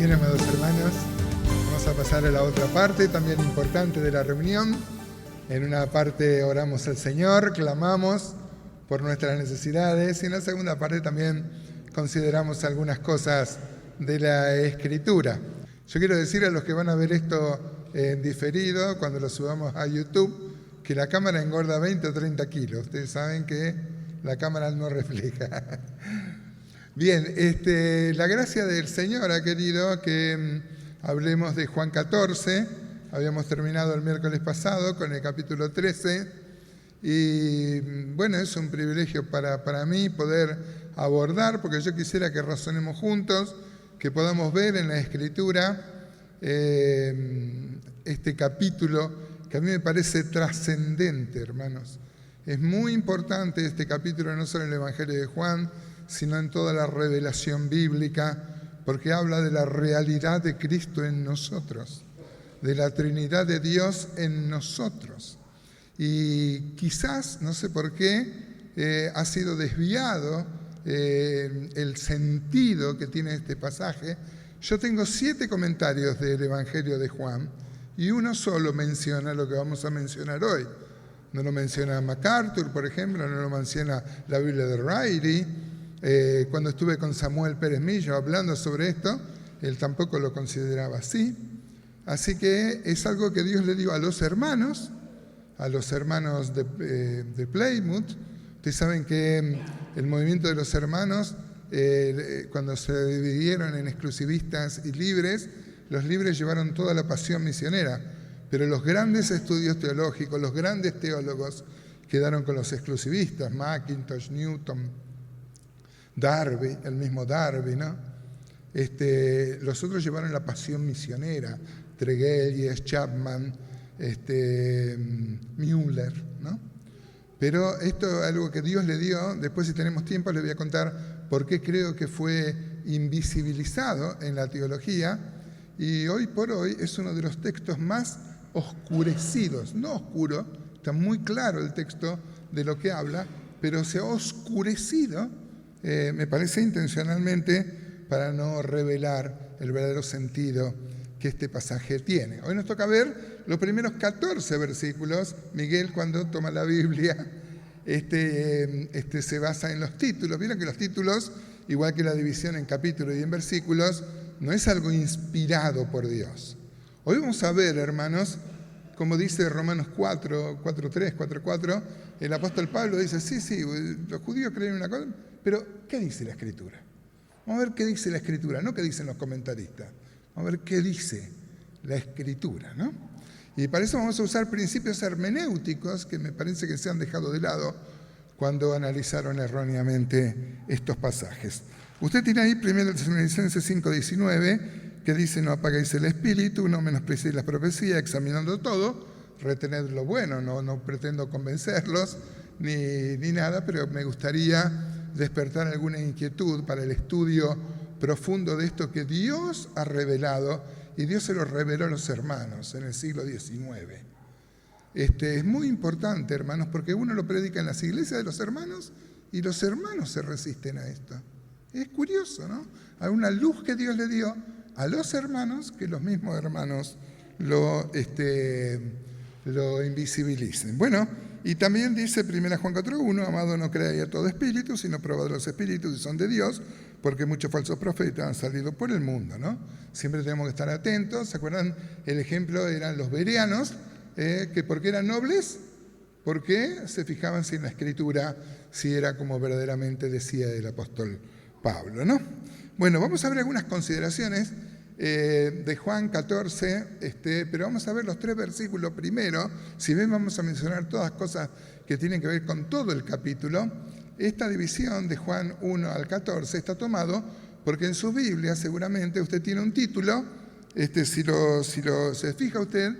Bien, amados hermanos, vamos a pasar a la otra parte también importante de la reunión. En una parte oramos al Señor, clamamos por nuestras necesidades, y en la segunda parte también consideramos algunas cosas de la Escritura. Yo quiero decir a los que van a ver esto en diferido, cuando lo subamos a YouTube, que la cámara engorda 20 o 30 kilos. Ustedes saben que la cámara no refleja. Bien, la gracia del Señor ha querido que hablemos de Juan 14. Habíamos terminado el miércoles pasado con el capítulo 13. Y bueno, es un privilegio para mí poder abordar, porque yo quisiera que razonemos juntos, que podamos ver en la Escritura este capítulo que a mí me parece trascendente, hermanos. Es muy importante este capítulo, no solo en el Evangelio de Juan, sino en toda la revelación bíblica, porque habla de la realidad de Cristo en nosotros, de la Trinidad de Dios en nosotros. Y quizás, no sé por qué, ha sido desviado el sentido que tiene este pasaje. Yo tengo 7 comentarios del Evangelio de Juan, y uno solo menciona lo que vamos a mencionar hoy. No lo menciona MacArthur, por ejemplo, no lo menciona la Biblia de Riley. Cuando estuve con Samuel Pérez Millo hablando sobre esto, él tampoco lo consideraba así. Así que es algo que Dios le dio a los hermanos de Plymouth. Ustedes saben que el movimiento de los hermanos, cuando se dividieron en exclusivistas y libres, los libres llevaron toda la pasión misionera, pero los grandes estudios teológicos, los grandes teólogos, quedaron con los exclusivistas, Mackintosh, Newton, Darby, el mismo Darby, ¿no? Los otros llevaron la pasión misionera, Tregelles, Chapman, Müller, ¿no? Pero esto es algo que Dios le dio. Después, si tenemos tiempo, les voy a contar por qué creo que fue invisibilizado en la teología, y hoy por hoy es uno de los textos más oscurecidos, no oscuro, está muy claro el texto de lo que habla, pero se ha oscurecido, me parece intencionalmente, para no revelar el verdadero sentido que este pasaje tiene. Hoy nos toca ver los primeros 14 versículos. Miguel, cuando toma la Biblia, se basa en los títulos. Vieron que los títulos, igual que la división en capítulos y en versículos, no es algo inspirado por Dios. Hoy vamos a ver, hermanos, como dice Romanos 4:3, 4:4, el apóstol Pablo dice, sí, los judíos creen una cosa, pero ¿qué dice la Escritura? Vamos a ver qué dice la Escritura, no qué dicen los comentaristas. Vamos a ver qué dice la Escritura, ¿no? Y para eso vamos a usar principios hermenéuticos que me parece que se han dejado de lado cuando analizaron erróneamente estos pasajes. Usted tiene ahí 1 Tesalonicenses 5:19, que dice, no apaguéis el espíritu, no menospreciéis la profecía, examinando todo, retened lo bueno. No pretendo convencerlos ni nada, pero me gustaría despertar alguna inquietud para el estudio profundo de esto que Dios ha revelado, y Dios se lo reveló a los hermanos en el siglo XIX. Es muy importante, hermanos, porque uno lo predica en las iglesias de los hermanos y los hermanos se resisten a esto. Es curioso, ¿no? Hay una luz que Dios le dio a los hermanos que los mismos hermanos lo invisibilicen. Bueno, y también dice 1 Juan 4:1, amado, no creáis a todo espíritu, sino probad los espíritus y son de Dios, porque muchos falsos profetas han salido por el mundo, ¿no? Siempre tenemos que estar atentos. ¿Se acuerdan? El ejemplo eran los bereanos, que ¿por qué eran nobles? Porque se fijaban si en la Escritura, si era como verdaderamente decía el apóstol Pablo, ¿no? Bueno, vamos a ver algunas consideraciones de Juan 14, pero vamos a ver los 3 versículos primero. Si ven, vamos a mencionar todas cosas que tienen que ver con todo el capítulo. Esta división de Juan 1 al 14 está tomado porque en su Biblia seguramente usted tiene un título. Si se fija usted,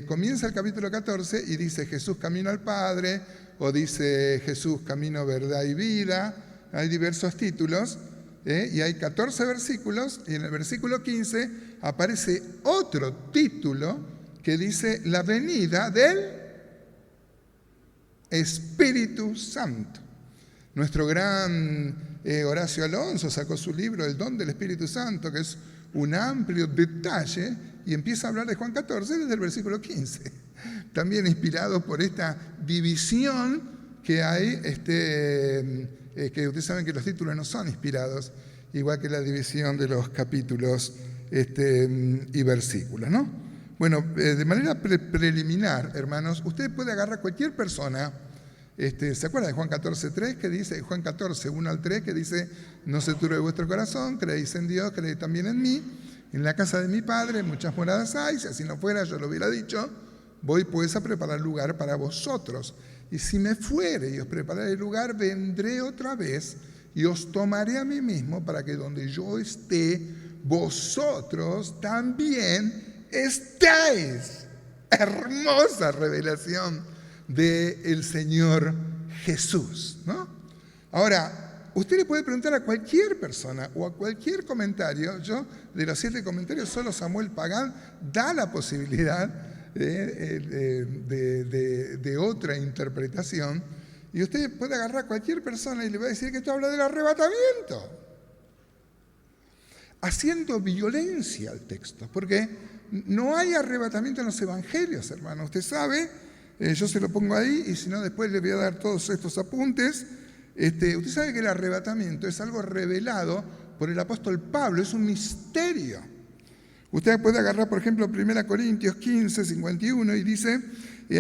comienza el capítulo 14 y dice Jesús camino al Padre, o dice Jesús camino, verdad y vida. Hay diversos títulos, y hay 14 versículos, y en el versículo 15 aparece otro título que dice la venida del Espíritu Santo. Nuestro gran Horacio Alonso sacó su libro El don del Espíritu Santo, que es un amplio detalle, y empieza a hablar de Juan 14 desde el versículo 15. También inspirado por esta división que hay, que ustedes saben que los títulos no son inspirados, igual que la división de los capítulos y versículos, ¿no? Bueno, de manera preliminar, hermanos, usted puede agarrar a cualquier persona. ¿Se acuerda de Juan 14:3 que dice, Juan 14, 1 al 3, que dice, no se turbe vuestro corazón, creéis en Dios, creéis también en mí, en la casa de mi Padre muchas moradas hay, si así no fuera yo lo hubiera dicho, voy pues a preparar lugar para vosotros, y si me fuere y os prepararé el lugar, vendré otra vez y os tomaré a mí mismo para que donde yo esté, vosotros también estéis. Hermosa revelación del Señor Jesús, ¿no? Ahora, usted le puede preguntar a cualquier persona o a cualquier comentario. Yo, de los 7 comentarios, solo Samuel Pagán da la posibilidad de otra interpretación. Y usted puede agarrar a cualquier persona y le va a decir que esto habla del arrebatamiento, haciendo violencia al texto, porque no hay arrebatamiento en los evangelios, hermano. Usted sabe, yo se lo pongo ahí y si no después le voy a dar todos estos apuntes. Usted sabe que el arrebatamiento es algo revelado por el apóstol Pablo, es un misterio. Usted puede agarrar, por ejemplo, 1 Corintios 15, 51 y dice,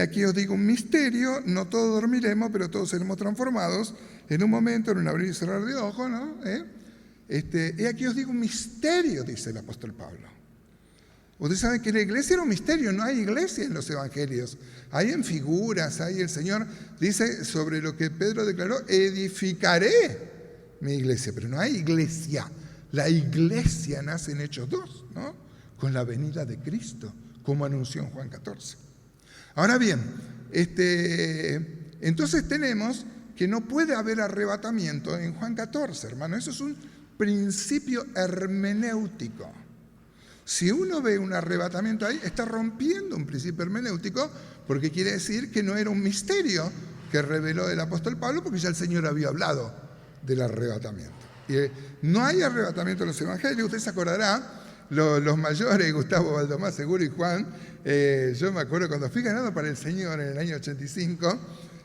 aquí os digo un misterio, no todos dormiremos, pero todos seremos transformados en un momento, en un abrir y cerrar de ojos, ¿no? Aquí os digo un misterio, dice el apóstol Pablo. Ustedes saben que la iglesia era un misterio, no hay iglesia en los evangelios. Hay en figuras, hay el Señor dice sobre lo que Pedro declaró, edificaré mi iglesia, pero no hay iglesia. La iglesia nace en Hechos 2, ¿no? Con la venida de Cristo, como anunció en Juan 14. Ahora bien, entonces tenemos que no puede haber arrebatamiento en Juan 14, hermano. Eso es un principio hermenéutico. Si uno ve un arrebatamiento ahí, está rompiendo un principio hermenéutico, porque quiere decir que no era un misterio que reveló el apóstol Pablo, porque ya el Señor había hablado del arrebatamiento. Y no hay arrebatamiento en los evangelios. Usted se acordará, los mayores, Gustavo Valdomás seguro y Juan, yo me acuerdo cuando fui ganado para el Señor en el año 85,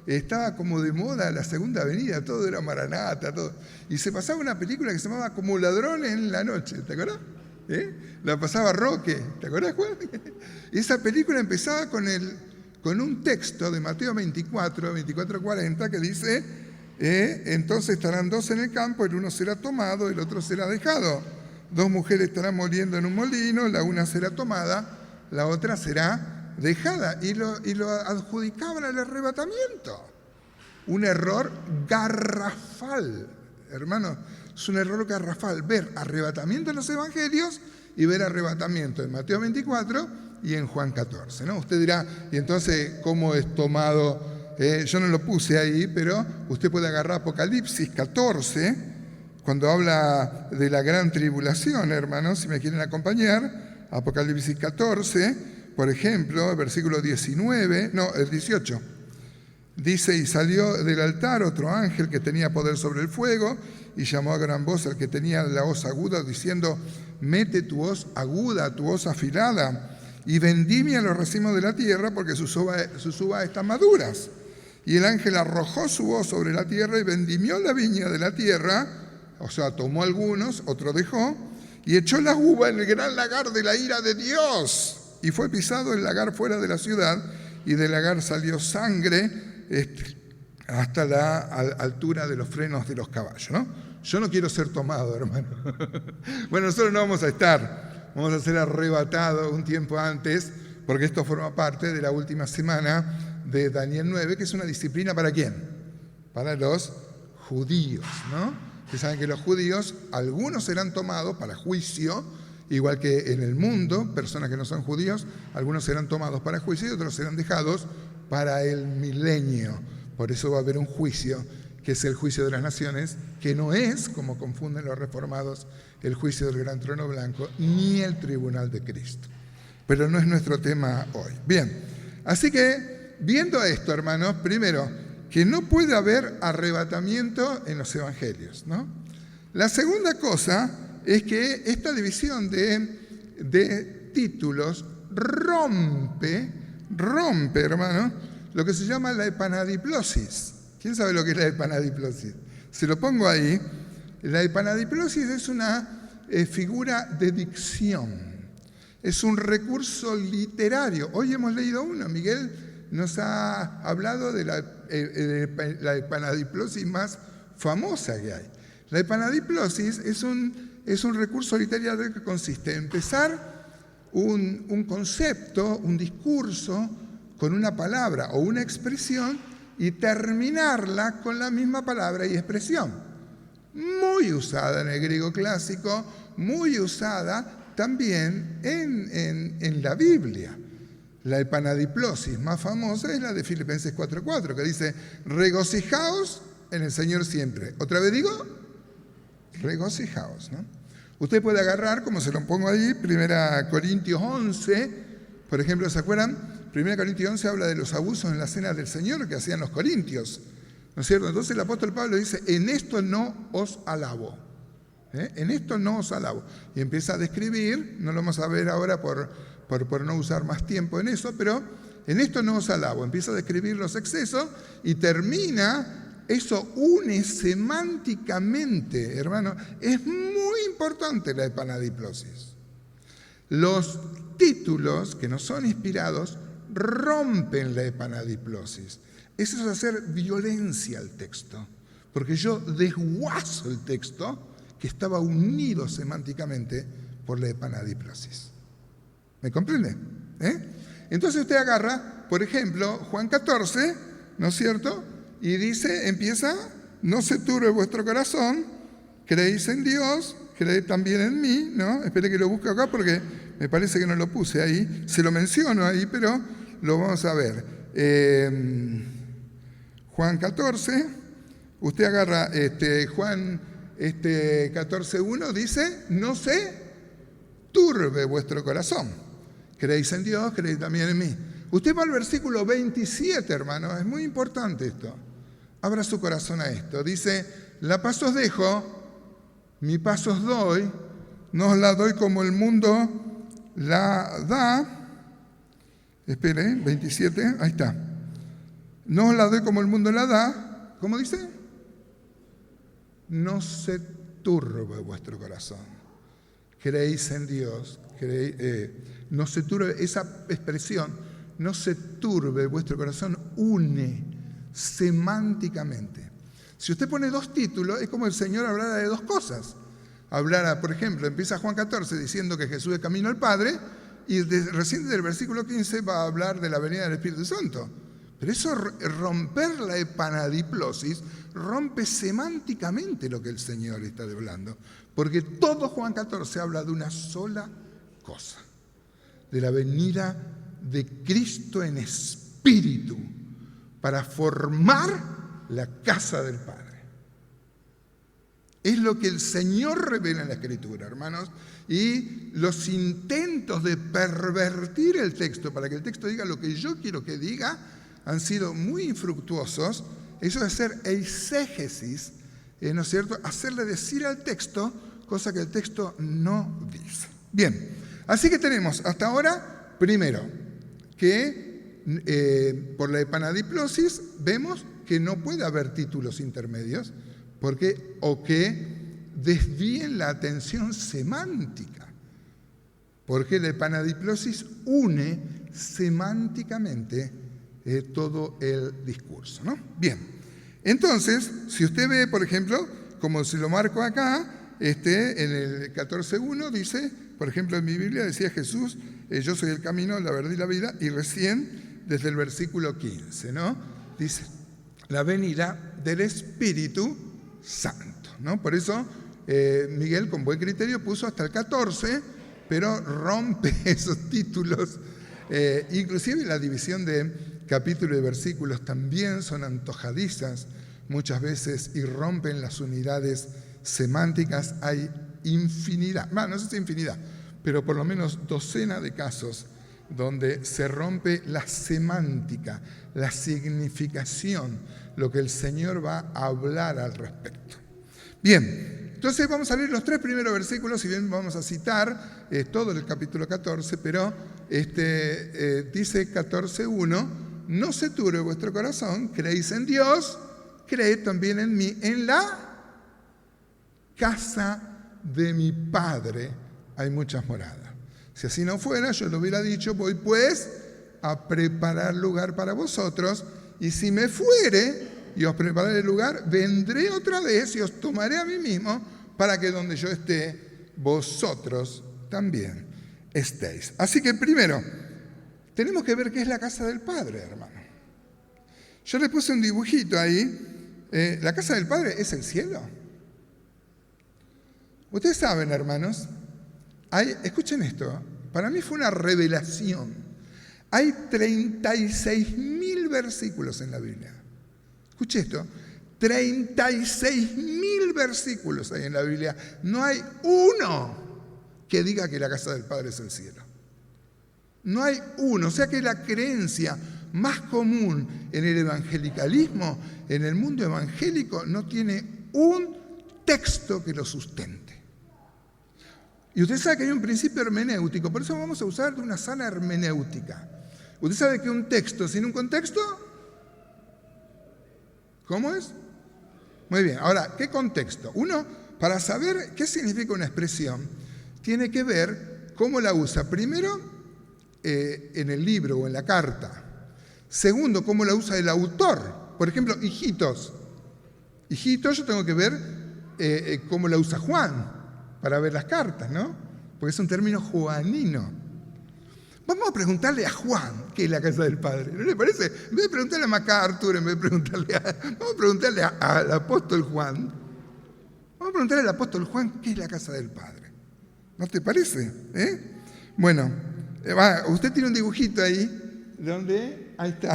estaba como de moda la segunda venida, todo era Maranata, todo. Y se pasaba una película que se llamaba Como ladrón en la noche, ¿te acuerdas? La pasaba Roque, ¿te acuerdas, Juan? Esa película empezaba con un texto de Mateo 24:40, que dice, entonces estarán 2 en el campo, el uno será tomado, el otro será dejado. 2 mujeres estarán moliendo en un molino, la una será tomada, la otra será dejada. Y lo adjudicaban al arrebatamiento. Un error garrafal, hermano. Es un error garrafal ver arrebatamiento en los evangelios y ver arrebatamiento en Mateo 24 y en Juan 14, ¿no? Usted dirá, ¿y entonces cómo es tomado? Yo no lo puse ahí, pero usted puede agarrar Apocalipsis 14, cuando habla de la gran tribulación, hermanos, si me quieren acompañar. Apocalipsis 14, por ejemplo, el versículo 18. Dice, y salió del altar otro ángel que tenía poder sobre el fuego, y llamó a gran voz al que tenía la hoz aguda, diciendo, mete tu hoz aguda, tu hoz afilada, y vendimia los racimos de la tierra, porque sus uvas están maduras. Y el ángel arrojó su hoz sobre la tierra y vendimió la viña de la tierra, o sea, tomó algunos, otro dejó, y echó la uva en el gran lagar de la ira de Dios. Y fue pisado el lagar fuera de la ciudad, y del lagar salió sangre hasta la altura de los frenos de los caballos, ¿no? Yo no quiero ser tomado, hermano. Bueno, nosotros no vamos a estar, vamos a ser arrebatados un tiempo antes, porque esto forma parte de la última semana de Daniel 9, que es una disciplina ¿para quién? Para los judíos, ¿no? Ustedes saben que los judíos, algunos serán tomados para juicio, igual que en el mundo, personas que no son judíos, algunos serán tomados para juicio y otros serán dejados para el milenio. Por eso va a haber un juicio, que es el juicio de las naciones, que no es, como confunden los reformados, el juicio del gran trono blanco, ni el tribunal de Cristo. Pero no es nuestro tema hoy. Bien, así que, viendo esto, hermanos, primero, que no puede haber arrebatamiento en los evangelios, ¿no? La segunda cosa es que esta división de títulos rompe, hermano, lo que se llama la epanadiplosis. ¿Quién sabe lo que es la epanadiplosis? Se lo pongo ahí. La epanadiplosis es una figura de dicción. Es un recurso literario. Hoy hemos leído uno. Miguel nos ha hablado de la epanadiplosis más famosa que hay. La epanadiplosis es un recurso literario que consiste en empezar un concepto, un discurso, con una palabra o una expresión y terminarla con la misma palabra y expresión. Muy usada en el griego clásico, muy usada también en la Biblia. La epanadiplosis más famosa es la de Filipenses 4:4, que dice, regocijaos en el Señor siempre. Otra vez digo, regocijaos, ¿no? Usted puede agarrar, como se lo pongo ahí, 1 Corintios 11, por ejemplo, ¿se acuerdan? 1 Corintios 11 habla de los abusos en la cena del Señor que hacían los corintios, ¿no es cierto? Entonces el apóstol Pablo dice, en esto no os alabo, en esto no os alabo. Y empieza a describir, no lo vamos a ver ahora por no usar más tiempo en eso, pero en esto no os alabo. Empieza a describir los excesos y termina. Eso une semánticamente, hermano. Es muy importante la epanadiplosis. Los títulos que no son inspirados rompen la epanadiplosis. Eso es hacer violencia al texto, porque yo desguazo el texto que estaba unido semánticamente por la epanadiplosis. ¿Me comprende? Entonces usted agarra, por ejemplo, Juan 14, ¿no es cierto?, y dice, empieza, no se turbe vuestro corazón, creéis en Dios, creed también en mí, ¿no? Espere que lo busque acá porque me parece que no lo puse ahí. Se lo menciono ahí, pero lo vamos a ver. Juan 14, usted agarra Juan 14:1, dice, no se turbe vuestro corazón. Creéis en Dios, creéis también en mí. Usted va al versículo 27, hermano, es muy importante esto. Abra su corazón a esto. Dice, la paz os dejo, mi paz os doy, no os la doy como el mundo la da. Espere, 27, ahí está. No os la doy como el mundo la da. ¿Cómo dice? No se turbe vuestro corazón. Creéis en Dios. No se turbe, esa expresión, no se turbe vuestro corazón, une semánticamente. Si usted pone dos títulos, es como el Señor hablara de dos cosas. Hablara, por ejemplo, empieza Juan 14 diciendo que Jesús es camino al Padre, y recién del versículo 15 va a hablar de la venida del Espíritu Santo. Pero eso, romper la epanadiplosis, rompe semánticamente lo que el Señor está hablando. Porque todo Juan 14 habla de una sola cosa, de la venida de Cristo en espíritu para formar la casa del Padre. Es lo que el Señor revela en la Escritura, hermanos, y los intentos de pervertir el texto para que el texto diga lo que yo quiero que diga han sido muy infructuosos. Eso de hacer eisegesis, ¿no es cierto?, hacerle decir al texto cosa que el texto no dice. Bien, así que tenemos hasta ahora, primero, que por la epanadiplosis vemos que no puede haber títulos intermedios o que desvíen la atención semántica, porque la epanadiplosis une semánticamente todo el discurso, ¿no? Bien, entonces, si usted ve, por ejemplo, como se lo marco acá, en el 14:1 dice, por ejemplo, en mi Biblia decía Jesús, yo soy el camino, la verdad y la vida, y recién desde el versículo 15, ¿no? Dice, la venida del Espíritu Santo, ¿no? Por eso Miguel, con buen criterio, puso hasta el 14, pero rompe esos títulos. Inclusive la división de capítulos y versículos también son antojadizas muchas veces y rompen las unidades semánticas. Hay infinidad, bueno, no sé si infinidad, pero por lo menos docenas de casos donde se rompe la semántica, la significación, lo que el Señor va a hablar al respecto. Bien, entonces vamos a leer los 3 primeros versículos, si bien vamos a citar todo el capítulo 14, pero dice 14:1, no se turbe vuestro corazón, creéis en Dios, creed también en mí. En la casa de mi Padre hay muchas moradas. Si así no fuera, yo lo hubiera dicho, voy pues a preparar lugar para vosotros, y si me fuere y os prepararé el lugar, vendré otra vez y os tomaré a mí mismo, para que donde yo esté, vosotros también estéis. Así que primero, tenemos que ver qué es la casa del Padre, hermano. Yo le puse un dibujito ahí. La casa del Padre es el cielo. Ustedes saben, hermanos, escuchen esto, para mí fue una revelación. Hay 36.000 versículos en la Biblia. Escuche esto, 36.000 versículos hay en la Biblia. No hay uno que diga que la casa del Padre es el cielo. No hay uno. O sea que la creencia más común en el evangelicalismo, en el mundo evangélico, no tiene un texto que lo sustente. Y usted sabe que hay un principio hermenéutico, por eso vamos a usar de una sana hermenéutica. Usted sabe que un texto sin un contexto, ¿cómo es? Muy bien, ahora, ¿qué contexto? Uno, para saber qué significa una expresión, tiene que ver cómo la usa. Primero, en el libro o en la carta. Segundo, cómo la usa el autor. Por ejemplo, hijitos. Hijitos, yo tengo que ver cómo la usa Juan para ver las cartas, ¿no? Porque es un término juanino. Vamos a preguntarle a Juan qué es la casa del Padre, ¿no le parece? En vez de preguntarle a MacArthur, vamos a preguntarle al apóstol Juan. Vamos a preguntarle al apóstol Juan qué es la casa del Padre. ¿No te parece? Bueno, usted tiene un dibujito ahí donde, ahí está.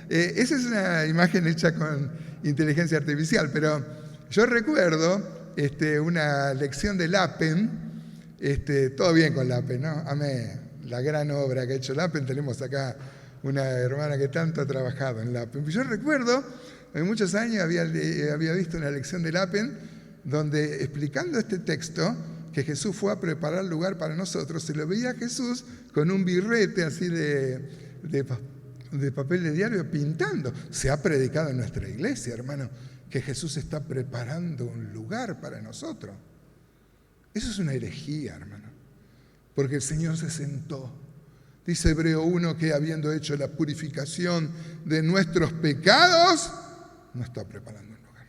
Esa es una imagen hecha con inteligencia artificial, pero yo recuerdo una lección de Lapen, todo bien con Lapen, ¿no? Amén. La gran obra que ha hecho Lapen, tenemos acá una hermana que tanto ha trabajado en Lapen. Yo recuerdo, en muchos años había visto una lección de Lapen donde explicando este texto, que Jesús fue a preparar lugar para nosotros, se lo veía a Jesús con un birrete así de papel de diario pintando. Se ha predicado en nuestra iglesia, hermano, que Jesús está preparando un lugar para nosotros. Eso es una herejía, hermano, porque el Señor se sentó. Dice Hebreo 1 que habiendo hecho la purificación de nuestros pecados, no está preparando un lugar.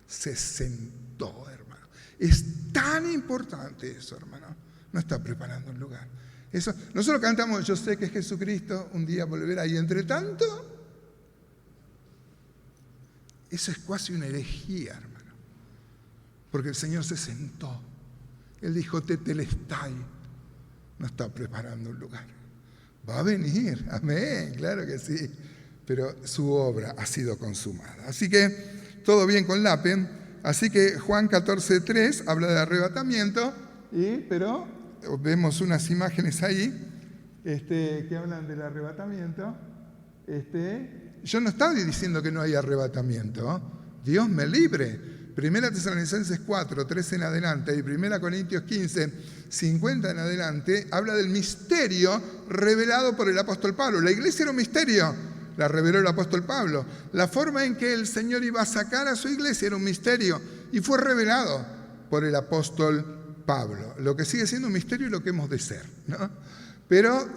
Se sentó, hermano. Es tan importante eso, hermano. No está preparando un lugar. Eso, nosotros cantamos, yo sé que Jesucristo un día volverá, y entre tanto, eso es casi una herejía, hermano. Porque el Señor se sentó. Él dijo, tetelestai. No está preparando un lugar. Va a venir, amén, claro que sí. Pero su obra ha sido consumada. Así que, todo bien con Lapen. Así que Juan 14:3 habla de arrebatamiento, pero vemos unas imágenes ahí que hablan del arrebatamiento. Yo no estaba diciendo que no hay arrebatamiento. Dios me libre. 1 Tesalonicenses 4, 13 en adelante y 1 Corintios 15, 50 en adelante, habla del misterio revelado por el apóstol Pablo. La iglesia era un misterio, la reveló el apóstol Pablo. La forma en que el Señor iba a sacar a su iglesia era un misterio y fue revelado por el apóstol Pablo. Lo que sigue siendo un misterio es lo que hemos de ser, ¿no? Pero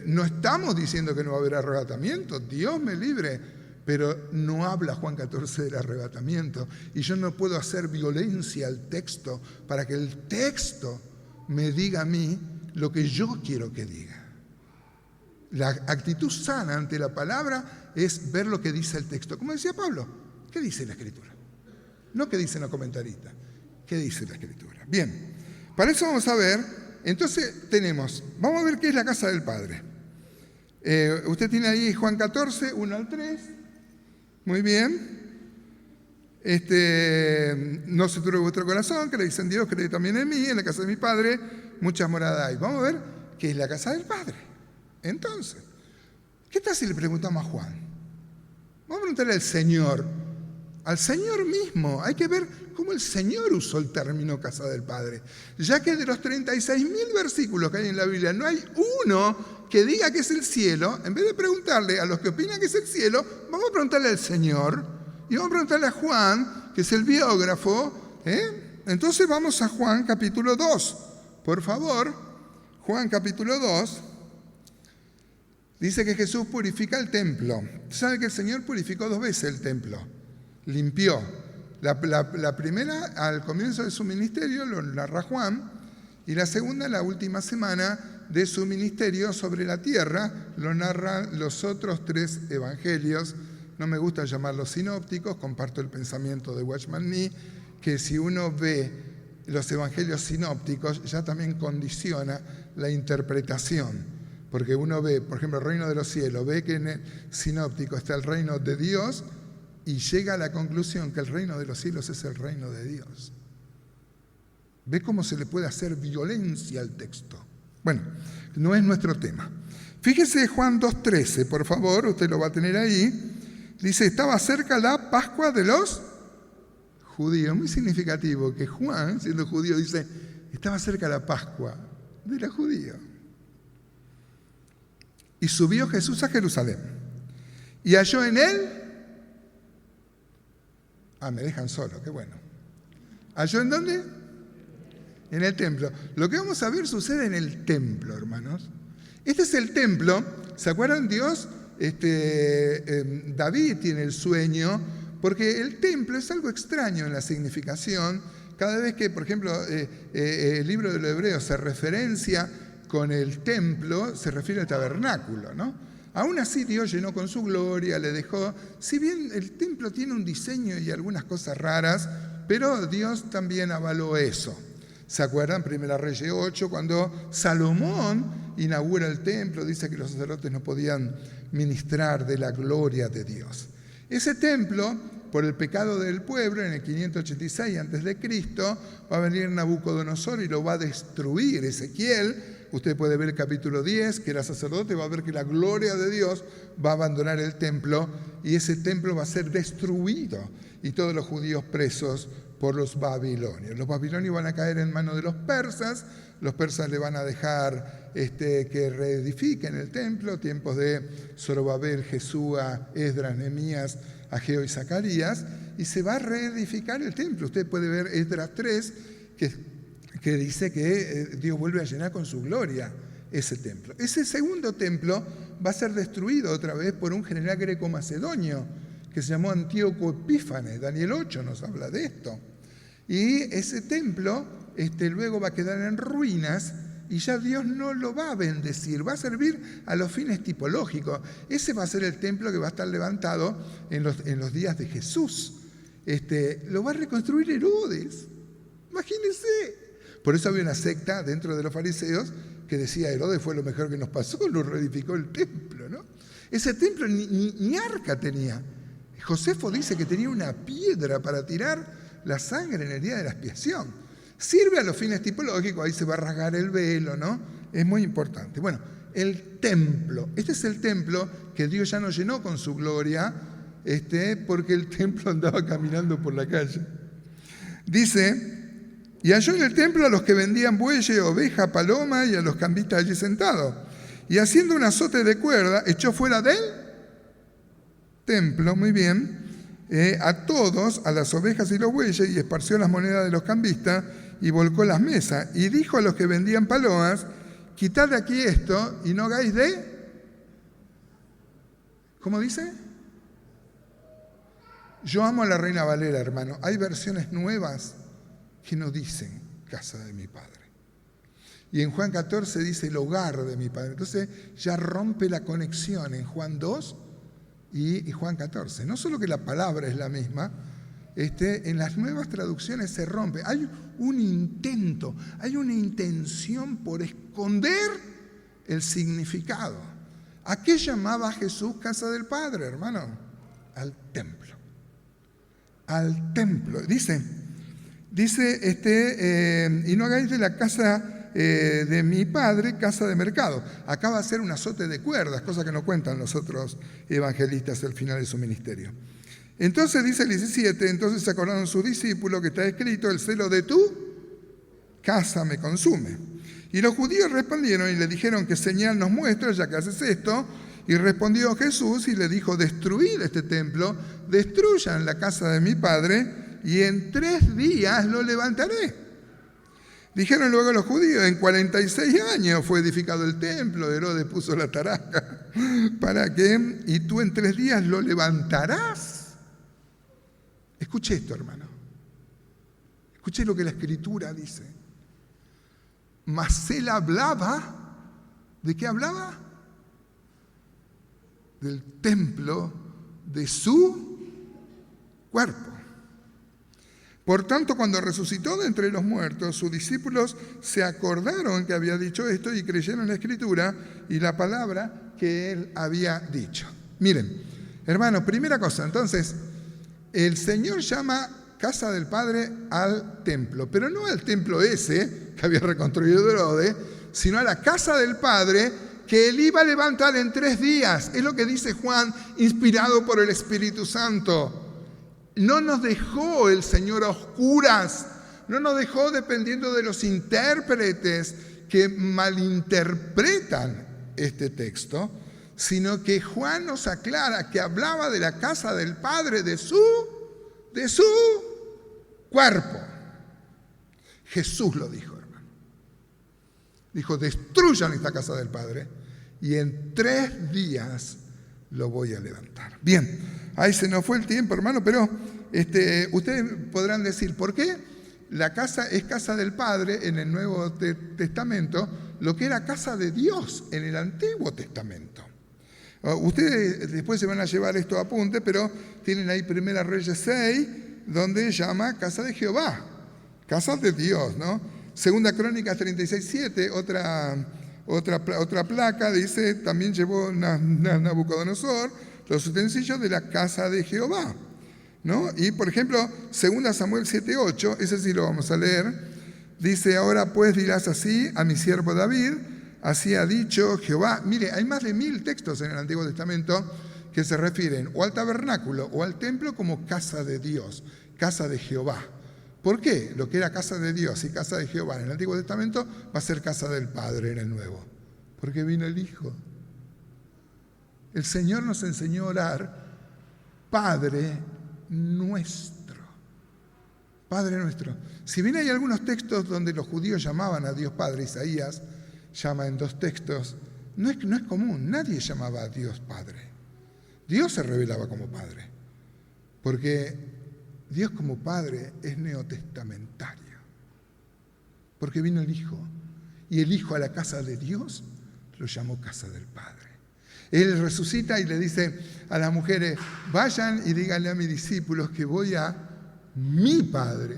no estamos diciendo que no va a haber arrebatamiento. Dios me libre. Pero no habla Juan 14 del arrebatamiento. Y yo no puedo hacer violencia al texto para que el texto me diga a mí lo que yo quiero que diga. La actitud sana ante la palabra es ver lo que dice el texto. Como decía Pablo, ¿qué dice la Escritura? No qué dicen los comentaristas, ¿qué dice la Escritura? Bien, para eso vamos a ver, entonces vamos a ver qué es la casa del Padre. Usted tiene ahí Juan 14, 1 al 3. Muy bien. No se turbe vuestro corazón, creéis en Dios, creéis también en mí, en la casa de mi Padre, muchas moradas hay. Vamos a ver qué es la casa del Padre. Entonces, ¿qué tal si le preguntamos a Juan? Vamos a preguntarle al Señor, al Señor mismo. Hay que ver cómo el Señor usó el término casa del Padre. Ya que de los 36.000 versículos que hay en la Biblia no hay uno que diga que es el cielo, en vez de preguntarle a los que opinan que es el cielo, vamos a preguntarle al Señor y vamos a preguntarle a Juan, que es el biógrafo. Entonces vamos a Juan capítulo 2. Por favor, Juan capítulo 2. Dice que Jesús purifica el templo. ¿Sabe que el Señor purificó 2 veces el templo? Limpió. La primera al comienzo de su ministerio, lo narra Juan, y la segunda, la última semana de su ministerio sobre la tierra, lo narran los otros 3 evangelios. No me gusta llamarlos sinópticos, comparto el pensamiento de Watchman Nee, que si uno ve los evangelios sinópticos, ya también condiciona la interpretación. Porque uno ve, por ejemplo, el reino de los cielos, ve que en el sinóptico está el reino de Dios y llega a la conclusión que el reino de los cielos es el reino de Dios. ¿Ve cómo se le puede hacer violencia al texto? Bueno, no es nuestro tema. Fíjese Juan 2.13, por favor, usted lo va a tener ahí. Dice, estaba cerca la Pascua de los judíos. Muy significativo que Juan, siendo judío, dice, estaba cerca la Pascua de los judíos. Y subió Jesús a Jerusalén. Y halló en él... me dejan solo, qué bueno. ¿Halló en dónde? En el templo. Lo que vamos a ver sucede en el templo, hermanos. Este es el templo. ¿Se acuerdan? Dios, David tiene el sueño, porque el templo es algo extraño en la significación. Cada vez que, por ejemplo, el libro de los Hebreos se referencia con el templo, se refiere al tabernáculo, ¿no? Aún así Dios llenó con su gloria, le dejó, si bien el templo tiene un diseño y algunas cosas raras, pero Dios también avaló eso. ¿Se acuerdan? 1 Reyes 8, cuando Salomón inaugura el templo, dice que los sacerdotes no podían ministrar de la gloria de Dios. Ese templo, por el pecado del pueblo, en el 586 a.C., va a venir Nabucodonosor y lo va a destruir. Ezequiel, usted puede ver el capítulo 10, que era sacerdote, va a ver que la gloria de Dios va a abandonar el templo y ese templo va a ser destruido y todos los judíos presos por los babilonios. Los babilonios van a caer en manos de los persas le van a dejar que reedifiquen el templo, tiempos de Zorobabel, Jesúa, Esdras, Nehemías, Ageo y Zacarías, y se va a reedificar el templo. Usted puede ver Esdras 3, que dice que Dios vuelve a llenar con su gloria ese templo. Ese segundo templo va a ser destruido otra vez por un general greco-macedonio que se llamó Antíoco Epífanes. Daniel 8 nos habla de esto. Y ese templo luego va a quedar en ruinas y ya Dios no lo va a bendecir, va a servir a los fines tipológicos. Ese va a ser el templo que va a estar levantado en los días de Jesús. Lo va a reconstruir Herodes. Imagínense. Por eso había una secta dentro de los fariseos que decía, Herodes fue lo mejor que nos pasó, nos reedificó el templo, ¿no? Ese templo ni arca tenía. Josefo dice que tenía una piedra para tirar la sangre en el día de la expiación. Sirve a los fines tipológicos, ahí se va a rasgar el velo, ¿no? Es muy importante. Bueno, el templo. Este es el templo que Dios ya no llenó con su gloria, porque el templo andaba caminando por la calle. Dice, y halló en el templo a los que vendían bueyes, oveja, paloma y a los cambistas allí sentados. Y haciendo un azote de cuerda, echó fuera del templo, muy bien, a todos, a las ovejas y los bueyes, y esparció las monedas de los cambistas y volcó las mesas. Y dijo a los que vendían palomas, quitad de aquí esto y no hagáis de... ¿Cómo dice? Yo amo a la Reina Valera, hermano. Hay versiones nuevas que no dicen casa de mi Padre. Y en Juan 14 dice el hogar de mi Padre. Entonces ya rompe la conexión en Juan 2 y Juan 14. No solo que la palabra es la misma, en las nuevas traducciones se rompe. Hay un intento, hay una intención por esconder el significado. ¿A qué llamaba Jesús casa del Padre, hermano? Al templo. Al templo. Dice, y no hagáis de la casa de mi Padre casa de mercado. Acá va a ser un azote de cuerdas, cosa que no cuentan los otros evangelistas al final de su ministerio. Entonces dice el 17, entonces se acordaron sus discípulos que está escrito, el celo de tu casa me consume. Y los judíos respondieron y le dijeron, ¿qué señal nos muestras ya que haces esto? Y respondió Jesús y le dijo, destruid este templo, destruyan la casa de mi padre y en 3 días lo levantaré. Dijeron luego los judíos, en 46 años fue edificado el templo, Herodes puso la taraca, ¿para qué? Y tú en 3 días lo levantarás. Escuche esto, hermano. Escuche lo que la Escritura dice. Mas él hablaba, ¿de qué hablaba? Del templo de su cuerpo. Por tanto, cuando resucitó de entre los muertos, sus discípulos se acordaron que había dicho esto y creyeron en la Escritura y la palabra que él había dicho. Miren, hermanos, primera cosa, entonces, el Señor llama casa del Padre al templo, pero no al templo ese que había reconstruido Herodes, sino a la casa del Padre que él iba a levantar en 3 días. Es lo que dice Juan, inspirado por el Espíritu Santo. No nos dejó el Señor a oscuras, no nos dejó dependiendo de los intérpretes que malinterpretan este texto, sino que Juan nos aclara que hablaba de la casa del Padre, de su cuerpo. Jesús lo dijo, hermano. Dijo, destruyan esta casa del Padre y en 3 días lo voy a levantar. Bien, ahí se nos fue el tiempo, hermano, pero ustedes podrán decir, ¿por qué la casa es casa del Padre en el Nuevo Testamento, lo que era casa de Dios en el Antiguo Testamento? Ustedes después se van a llevar esto a apunte, pero tienen ahí 1 Reyes 6, donde llama casa de Jehová, casa de Dios, ¿no? 2 Crónicas 36:7, otra placa, dice, también llevó Nabucodonosor los utensilios de la casa de Jehová, ¿no? Y por ejemplo, 2 Samuel 7:8, ese sí lo vamos a leer, dice, ahora pues dirás así a mi siervo David, así ha dicho Jehová. Mire, hay más de 1000 textos en el Antiguo Testamento que se refieren o al tabernáculo o al templo como casa de Dios, casa de Jehová. ¿Por qué? Lo que era casa de Dios y casa de Jehová en el Antiguo Testamento va a ser casa del Padre en el Nuevo. Porque vino el Hijo. El Señor nos enseñó a orar, Padre nuestro. Padre nuestro. Si bien hay algunos textos donde los judíos llamaban a Dios Padre, Isaías llama en 2 textos, no es común, nadie llamaba a Dios Padre. Dios se revelaba como Padre, porque Dios como Padre es neotestamentario, porque vino el Hijo, y el Hijo a la casa de Dios lo llamó casa del Padre. Él resucita y le dice a las mujeres, vayan y díganle a mis discípulos que voy a mi Padre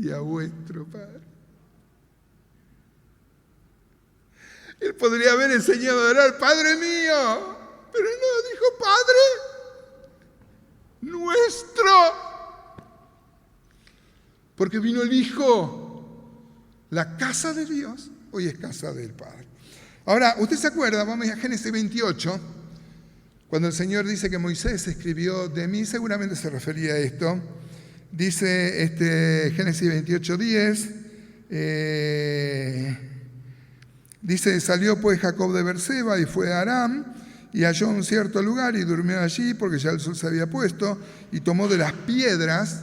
y a vuestro Padre. Él podría haber enseñado a orar, Padre mío, pero no, dijo Padre nuestro. Porque vino el Hijo, la casa de Dios, hoy es casa del Padre. Ahora, ¿usted se acuerda? Vamos a Génesis 28, cuando el Señor dice que Moisés escribió de mí, seguramente se refería a esto. Dice Génesis 28:10, dice, salió pues Jacob de Berseba y fue a Aram y halló un cierto lugar y durmió allí porque ya el sol se había puesto y tomó de las piedras,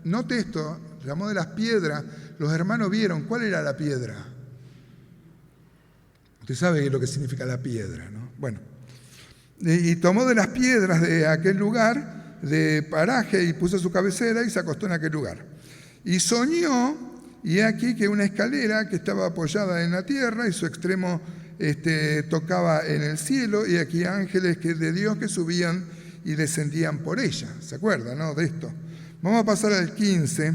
note esto, llamó de las piedras, los hermanos vieron cuál era la piedra. Usted sabe lo que significa la piedra, ¿no? Bueno, y tomó de las piedras de aquel lugar, de paraje, y puso su cabecera y se acostó en aquel lugar. Y soñó, y he aquí que una escalera que estaba apoyada en la tierra y su extremo tocaba en el cielo, y aquí ángeles de Dios que subían y descendían por ella. ¿Se acuerdan, no, de esto? Vamos a pasar al 15.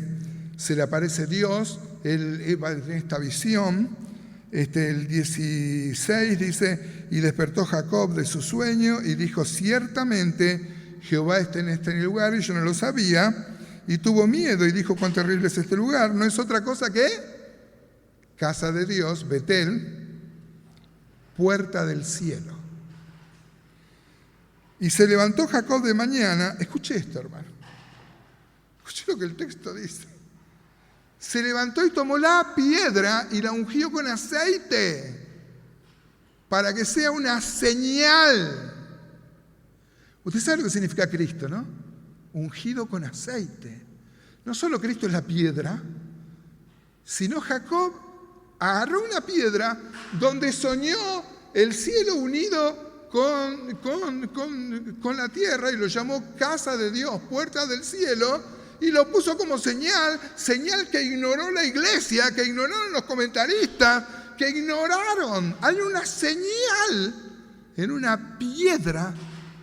Se le aparece Dios, él va en esta visión. El 16 dice, y despertó Jacob de su sueño y dijo, ciertamente Jehová está en este lugar y yo no lo sabía, y tuvo miedo y dijo, cuán terrible es este lugar, no es otra cosa que casa de Dios, Betel, puerta del cielo. Y se levantó Jacob de mañana. Escuche esto, hermano. Escuche lo que el texto dice. Se levantó y tomó la piedra y la ungió con aceite para que sea una señal. Usted sabe lo que significa Cristo, ¿no? Ungido con aceite. No solo Cristo es la piedra, sino Jacob agarró una piedra donde soñó el cielo unido con la tierra y lo llamó casa de Dios, puerta del cielo, y lo puso como señal que ignoró la iglesia, que ignoraron los comentaristas, que ignoraron. Hay una señal en una piedra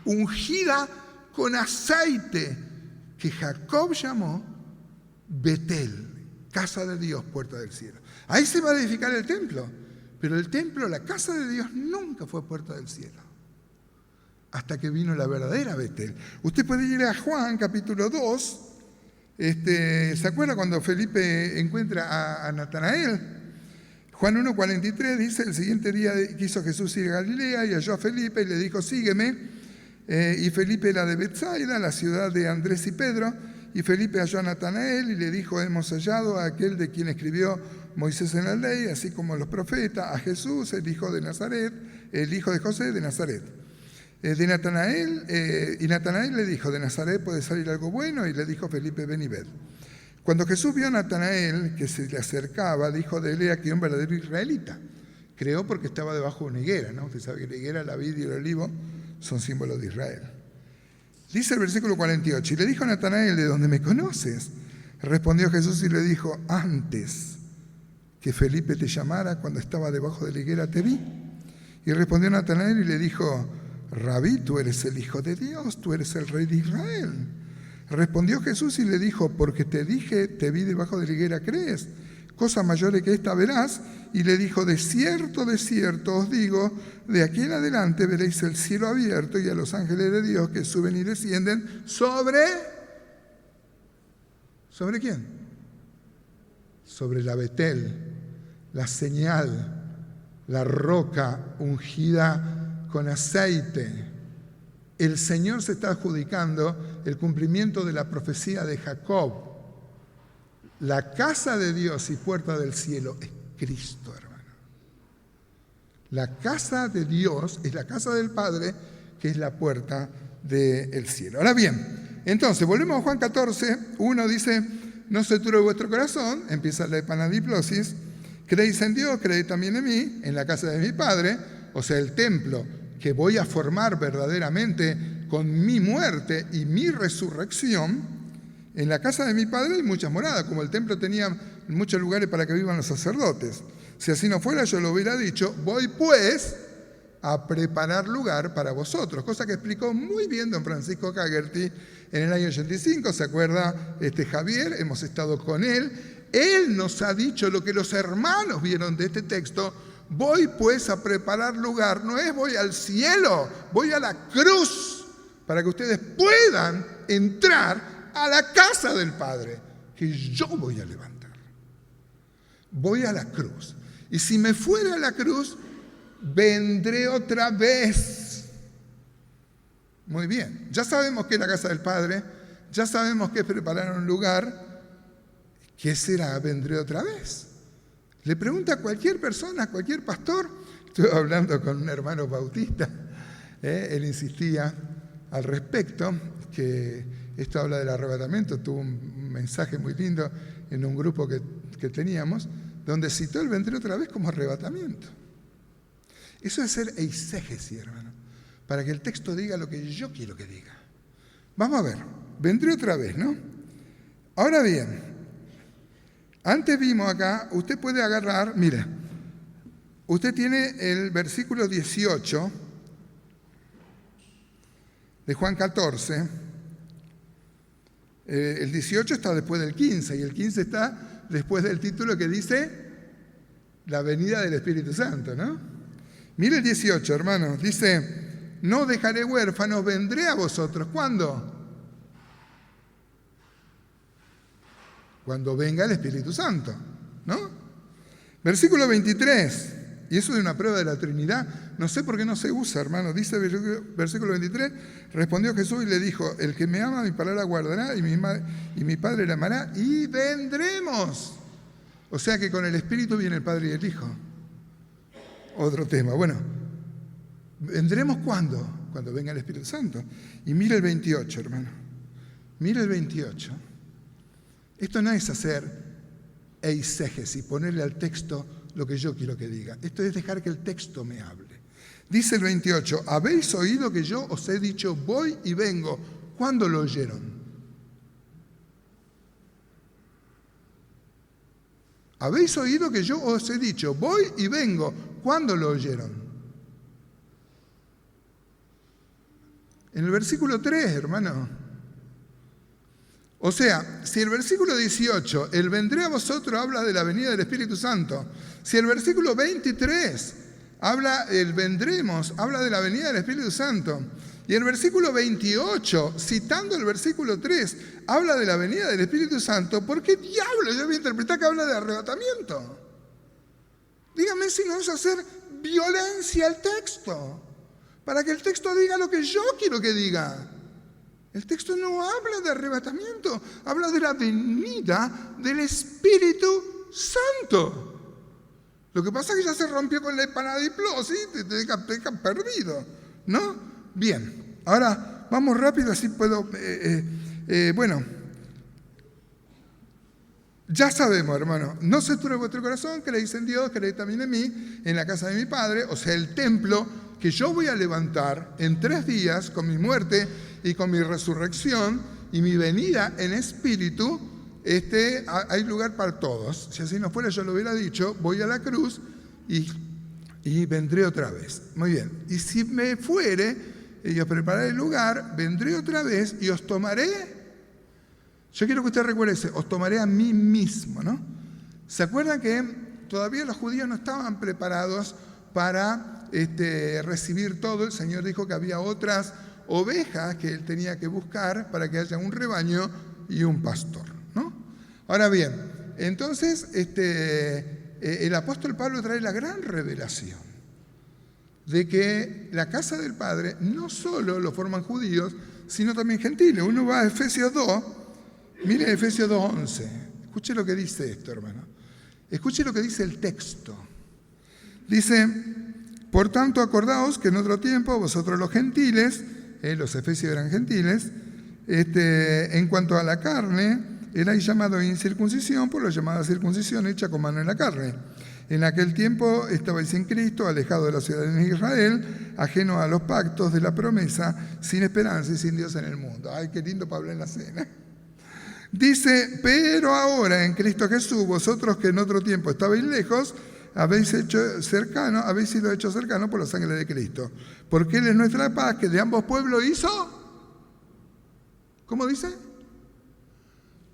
ungida con aceite que Jacob llamó Betel, casa de Dios, puerta del cielo. Ahí se va a edificar el templo, pero el templo, la casa de Dios, nunca fue puerta del cielo, hasta que vino la verdadera Betel. Usted puede ir a Juan, capítulo 2, ¿se acuerda cuando Felipe encuentra a Natanael? Juan 1:43 dice, el siguiente día quiso Jesús ir a Galilea y halló a Felipe y le dijo, sígueme. Y Felipe era de Betsaida, la ciudad de Andrés y Pedro. Y Felipe halló a Natanael y le dijo, hemos hallado a aquel de quien escribió Moisés en la ley, así como los profetas, a Jesús, el hijo de Nazaret, el hijo de José de Nazaret. Y Natanael le dijo, de Nazaret puede salir algo bueno, y le dijo Felipe, ven y ved. Cuando Jesús vio a Natanael que se le acercaba, dijo de él que era un verdadero israelita. Creó porque estaba debajo de una higuera, ¿no? Usted sabe que la higuera, la vid y el olivo son símbolos de Israel. Dice el versículo 48, y le dijo a Natanael, ¿de dónde me conoces? Respondió Jesús y le dijo, antes que Felipe te llamara, cuando estaba debajo de la higuera te vi. Y respondió Natanael y le dijo, Rabí, tú eres el Hijo de Dios, tú eres el Rey de Israel. Respondió Jesús y le dijo, porque te dije, te vi debajo de la higuera, ¿crees? Cosa mayor que esta verás. Y le dijo, de cierto os digo, de aquí en adelante veréis el cielo abierto y a los ángeles de Dios que suben y descienden ¿sobre quién? Sobre la Betel, la señal, la roca ungida con aceite. El Señor se está adjudicando el cumplimiento de la profecía de Jacob. La casa de Dios y puerta del cielo es Cristo, hermano. La casa de Dios es la casa del Padre, que es la puerta del cielo. Ahora bien, entonces, volvemos a Juan 14, 1 dice, no se turbe vuestro corazón, empieza la epanadiplosis, creéis en Dios, creéis también en mí, en la casa de mi Padre, o sea, el templo que voy a formar verdaderamente con mi muerte y mi resurrección. En la casa de mi Padre hay muchas moradas, como el templo tenía muchos lugares para que vivan los sacerdotes. Si así no fuera, yo lo hubiera dicho, voy pues a preparar lugar para vosotros, cosa que explicó muy bien don Francisco Haggerty en el año 85, ¿se acuerda Javier? Hemos estado con él. Él nos ha dicho lo que los hermanos vieron de este texto, voy pues a preparar lugar, no es voy al cielo, voy a la cruz, para que ustedes puedan entrar a la casa del Padre, que yo voy a levantar. Voy a la cruz. Y si me fuera a la cruz, vendré otra vez. Muy bien, ya sabemos que es la casa del Padre, ya sabemos que es preparar un lugar. ¿Qué será? Vendré otra vez. Le pregunta a cualquier persona, a cualquier pastor. Estuve hablando con un hermano bautista, él insistía al respecto, que esto habla del arrebatamiento, tuvo un mensaje muy lindo en un grupo que teníamos, donde citó el vendré otra vez como arrebatamiento. Eso es hacer eisegesis, hermano, para que el texto diga lo que yo quiero que diga. Vamos a ver, vendré otra vez, ¿no? Ahora bien, antes vimos acá, usted puede agarrar, mira, usted tiene el versículo 18 de Juan 14. El 18 está después del 15 y el 15 está después del título que dice la venida del Espíritu Santo, ¿no? Mire el 18, hermanos, dice, no dejaré huérfanos, vendré a vosotros. ¿Cuándo? Cuando venga el Espíritu Santo, ¿no? Versículo 23, Y eso es una prueba de la Trinidad. No sé por qué no se usa, hermano. Dice versículo 23, respondió Jesús y le dijo, el que me ama mi palabra guardará y mi Padre la amará y vendremos. O sea que con el Espíritu viene el Padre y el Hijo. Otro tema. Bueno, ¿vendremos cuándo? Cuando venga el Espíritu Santo. Y mira el 28, hermano. Mira el 28. Esto no es hacer eisegesis, ponerle al texto lo que yo quiero que diga. Esto es dejar que el texto me hable. Dice el 28, ¿habéis oído que yo os he dicho voy y vengo? ¿Cuándo lo oyeron? ¿Habéis oído que yo os he dicho voy y vengo? ¿Cuándo lo oyeron? En el versículo 3, hermano. O sea, si el versículo 18, el vendré a vosotros, habla de la venida del Espíritu Santo. Si el versículo 23 habla, el vendremos, habla de la venida del Espíritu Santo. Y el versículo 28, citando el versículo 3, habla de la venida del Espíritu Santo. ¿Por qué diablo yo voy a interpretar que habla de arrebatamiento? Dígame si no vamos a hacer violencia al texto, para que el texto diga lo que yo quiero que diga. El texto no habla de arrebatamiento, habla de la venida del Espíritu Santo. Lo que pasa es que ya se rompió con la epanadiplosis, te deja perdido, ¿no? Bien, ahora vamos rápido, así puedo... bueno, ya sabemos, hermano, no se turbe vuestro corazón, creéis en Dios, creéis también en mí, en la casa de mi Padre, o sea, el templo que yo voy a levantar en 3 días con mi muerte y con mi resurrección y mi venida en espíritu, hay lugar para todos. Si así no fuera, yo lo hubiera dicho, voy a la cruz y vendré otra vez. Muy bien. Y si me fuere y os prepararé el lugar, vendré otra vez y os tomaré. Yo quiero que usted recuerde eso, os tomaré a mí mismo, ¿no? ¿Se acuerdan que todavía los judíos no estaban preparados para recibir todo? El Señor dijo que había otras ovejas que él tenía que buscar para que haya un rebaño y un pastor, ¿no? Ahora bien, entonces el apóstol Pablo trae la gran revelación de que la casa del Padre no solo lo forman judíos, sino también gentiles. Uno va a Efesios 2, mire Efesios 2:11. Escuche lo que dice esto, hermano. Escuche lo que dice el texto. Dice, por tanto, acordaos que en otro tiempo vosotros los gentiles, los efesios eran gentiles, en cuanto a la carne, erais llamados incircuncisión por la llamada circuncisión hecha con mano en la carne. En aquel tiempo estabais en Cristo, alejados de la ciudadanía de Israel, ajenos a los pactos de la promesa, sin esperanza y sin Dios en el mundo. Ay, qué lindo Pablo en la cena. Dice, pero ahora en Cristo Jesús, vosotros que en otro tiempo estabais lejos, habéis sido hechos cercanos por la sangre de Cristo. Porque Él es nuestra paz, que de ambos pueblos hizo. ¿Cómo dice?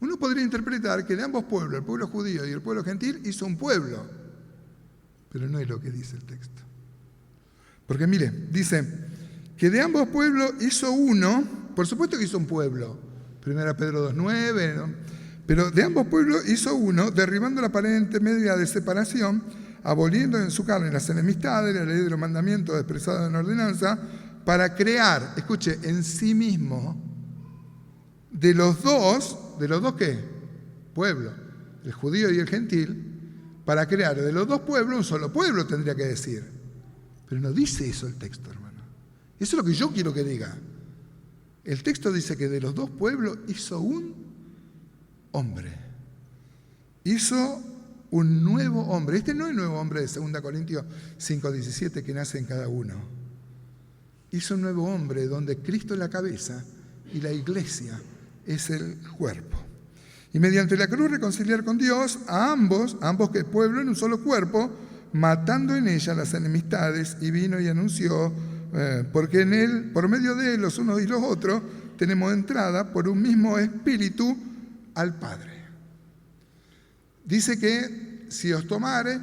Uno podría interpretar que de ambos pueblos, el pueblo judío y el pueblo gentil, hizo un pueblo. Pero no es lo que dice el texto. Porque mire, dice que de ambos pueblos hizo uno, por supuesto que hizo un pueblo. 1 Pedro 2:9, ¿no? Pero de ambos pueblos hizo uno, derribando la pared intermedia de separación, aboliendo en su carne las enemistades, la ley de los mandamientos expresados en ordenanza, para crear, escuche, en sí mismo, de los dos ¿qué? Pueblo, el judío y el gentil, para crear de los dos pueblos un solo pueblo, tendría que decir. Pero no dice eso el texto, hermano. Eso es lo que yo quiero que diga. El texto dice que de los dos pueblos hizo un hombre. Hizo un nuevo hombre. Este no es el nuevo hombre de 2 Corintios 5:17 que nace en cada uno. Hizo un nuevo hombre donde Cristo es la cabeza y la iglesia es el cuerpo. Y mediante la cruz reconciliar con Dios a ambos que pueblo en un solo cuerpo, matando en ella las enemistades, y vino y anunció, porque en él, por medio de él, los unos y los otros, tenemos entrada por un mismo espíritu al Padre. Dice que si os tomare,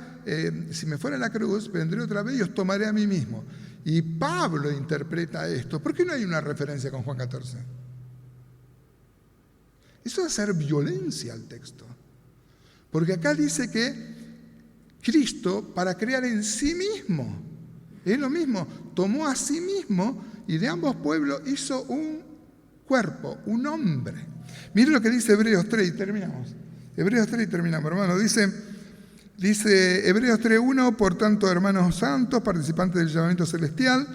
si me fuera a la cruz, vendré otra vez y os tomaré a mí mismo. Y Pablo interpreta esto. ¿Por qué no hay una referencia con Juan 14? Eso es hacer violencia al texto. Porque acá dice que Cristo para crear en sí mismo. Es lo mismo, tomó a sí mismo y de ambos pueblos hizo un cuerpo, un hombre. Miren lo que dice Hebreos 3 y terminamos. Hebreos 3 y terminamos, hermano. Dice Hebreos 3:1, por tanto, hermanos santos, participantes del llamamiento celestial,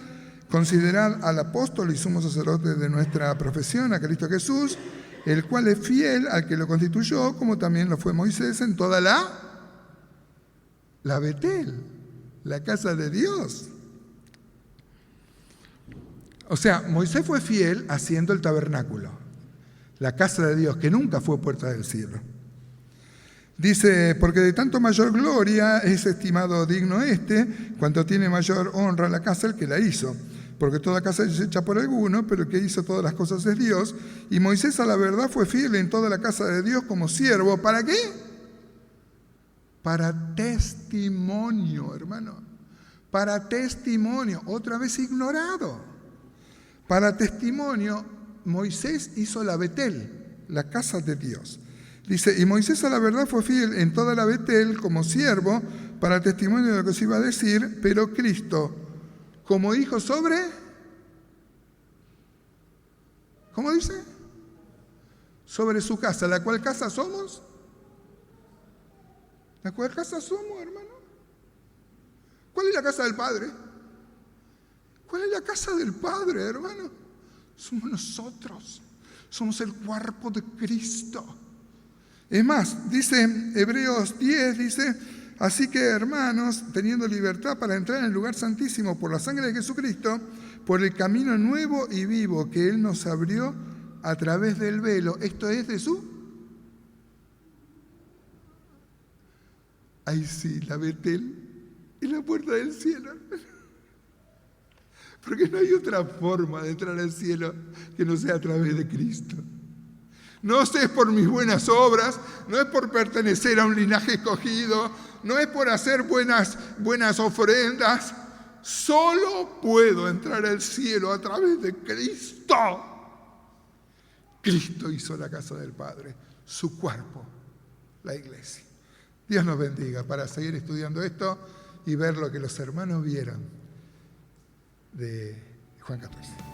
considerad al apóstol y sumo sacerdote de nuestra profesión, a Cristo Jesús, el cual es fiel al que lo constituyó, como también lo fue Moisés en toda la Betel, la casa de Dios. O sea, Moisés fue fiel haciendo el tabernáculo, la casa de Dios, que nunca fue puerta del cielo. Dice, porque de tanto mayor gloria es estimado digno cuanto tiene mayor honra la casa el que la hizo. Porque toda casa es hecha por alguno, pero el que hizo todas las cosas es Dios. Y Moisés a la verdad fue fiel en toda la casa de Dios como siervo. ¿Para qué? Para testimonio, hermano. Para testimonio, otra vez ignorado. Para testimonio, Moisés hizo la Betel, la casa de Dios. Dice, y Moisés a la verdad fue fiel en toda la Betel como siervo para testimonio de lo que se iba a decir, pero Cristo como hijo sobre, ¿cómo dice? Sobre su casa. ¿La cual casa somos? ¿La cual casa somos, hermano? ¿Cuál es la casa del Padre? ¿Cuál es la casa del Padre, hermano? Somos nosotros. Somos el cuerpo de Cristo. Es más, dice Hebreos 10, dice, así que hermanos, teniendo libertad para entrar en el lugar santísimo por la sangre de Jesucristo, por el camino nuevo y vivo que Él nos abrió a través del velo, esto es de su... Ahí sí, la Betel y la puerta del cielo. Porque no hay otra forma de entrar al cielo que no sea a través de Cristo. No es por mis buenas obras, no es por pertenecer a un linaje escogido, no es por hacer buenas ofrendas. Solo puedo entrar al cielo a través de Cristo. Cristo hizo la casa del Padre, su cuerpo, la iglesia. Dios nos bendiga para seguir estudiando esto y ver lo que los hermanos vieron de Juan 14.